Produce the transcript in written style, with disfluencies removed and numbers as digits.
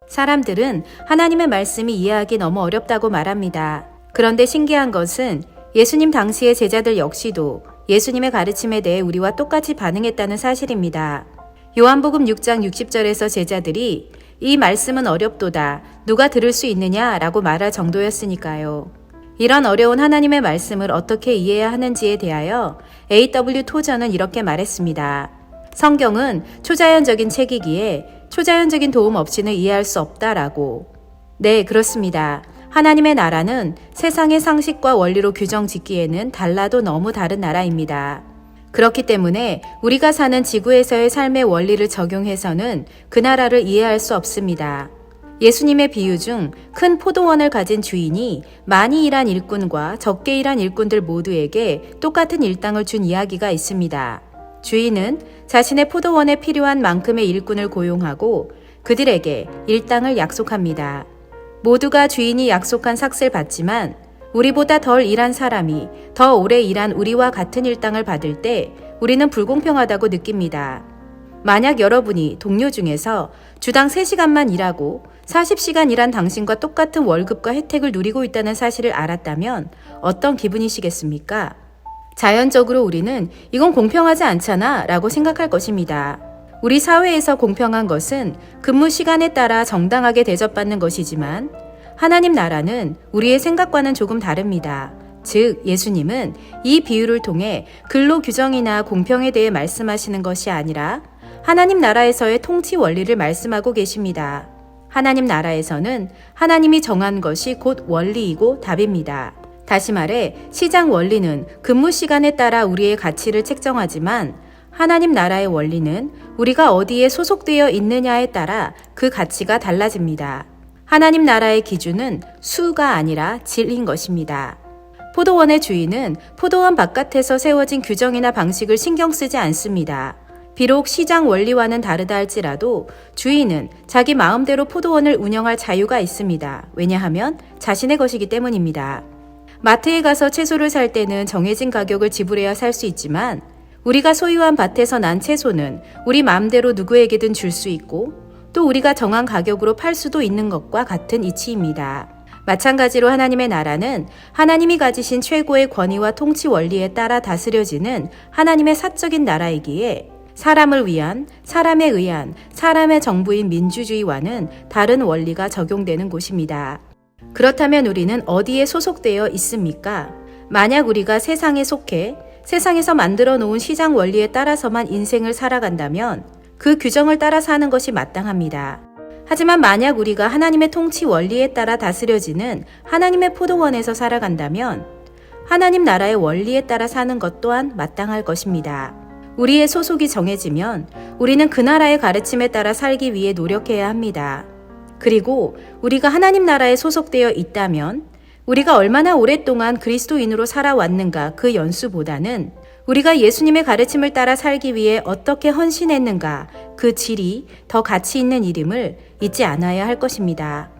사람들은 하나님의 말씀이 이해하기 너무 어렵다고 말합니다. 그런데 신기한 것은 예수님 당시의 제자들 역시도 예수님의 가르침에 대해 우리와 똑같이 반응했다는 사실입니다. 요한복음 6장 60절에서 제자들이 이 말씀은 어렵도다. 누가 들을 수 있느냐? 라고 말할 정도였으니까요. 이런 어려운 하나님의 말씀을 어떻게 이해해야 하는지에 대하여 A.W. 토저는 이렇게 말했습니다. 성경은 초자연적인 책이기에 초자연적인 도움 없이는 이해할 수 없다라고. 네, 그렇습니다. 하나님의 나라는 세상의 상식과 원리로 규정 짓기에는 달라도 너무 다른 나라입니다. 그렇기 때문에 우리가 사는 지구에서의 삶의 원리를 적용해서는 그 나라를 이해할 수 없습니다. 예수님의 비유 중 큰 포도원을 가진 주인이 많이 일한 일꾼과 적게 일한 일꾼들 모두에게 똑같은 일당을 준 이야기가 있습니다. 주인은 자신의 포도원에 필요한 만큼의 일꾼을 고용하고 그들에게 일당을 약속합니다. 모두가 주인이 약속한 삭슬 받지만 우리보다 덜 일한 사람이 더 오래 일한 우리와 같은 일당을 받을 때 우리는 불공평하다고 느낍니다. 만약 여러분이 동료 중에서 주당 3시간만 일하고 40시간 일한 당신과 똑같은 월급과 혜택을 누리고 있다는 사실을 알았다면 어떤 기분이시겠습니까? 자연적으로 우리는 이건 공평하지 않잖아 라고 생각할 것입니다. 우리 사회에서 공평한 것은 근무 시간에 따라 정당하게 대접받는 것이지만 하나님 나라는 우리의 생각과는 조금 다릅니다. 즉, 예수님은 이 비유를 통해 근로 규정이나 공평에 대해 말씀하시는 것이 아니라 하나님 나라에서의 통치 원리를 말씀하고 계십니다. 하나님 나라에서는 하나님이 정한 것이 곧 원리이고 답입니다. 다시 말해 시장 원리는 근무 시간에 따라 우리의 가치를 책정하지만 하나님 나라의 원리는 우리가 어디에 소속되어 있느냐에 따라 그 가치가 달라집니다. 하나님 나라의 기준은 수가 아니라 질인 것입니다. 포도원의 주인은 포도원 바깥에서 세워진 규정이나 방식을 신경 쓰지 않습니다. 비록 시장 원리와는 다르다 할지라도 주인은 자기 마음대로 포도원을 운영할 자유가 있습니다. 왜냐하면 자신의 것이기 때문입니다. 마트에 가서 채소를 살 때는 정해진 가격을 지불해야 살 수 있지만 우리가 소유한 밭에서 난 채소는 우리 마음대로 누구에게든 줄 수 있고 또 우리가 정한 가격으로 팔 수도 있는 것과 같은 이치입니다. 마찬가지로 하나님의 나라는 하나님이 가지신 최고의 권위와 통치 원리에 따라 다스려지는 하나님의 사적인 나라이기에 사람을 위한, 사람에 의한, 사람의 정부인 민주주의와는 다른 원리가 적용되는 곳입니다. 그렇다면 우리는 어디에 소속되어 있습니까? 만약 우리가 세상에 속해 세상에서 만들어 놓은 시장 원리에 따라서만 인생을 살아간다면 그 규정을 따라 사는 것이 마땅합니다. 하지만 만약 우리가 하나님의 통치 원리에 따라 다스려지는 하나님의 포도원에서 살아간다면 하나님 나라의 원리에 따라 사는 것 또한 마땅할 것입니다. 우리의 소속이 정해지면 우리는 그 나라의 가르침에 따라 살기 위해 노력해야 합니다. 그리고 우리가 하나님 나라에 소속되어 있다면 우리가 얼마나 오랫동안 그리스도인으로 살아왔는가 그 연수보다는 우리가 예수님의 가르침을 따라 살기 위해 어떻게 헌신했는가 그 질이 더 가치 있는 일임을 잊지 않아야 할 것입니다.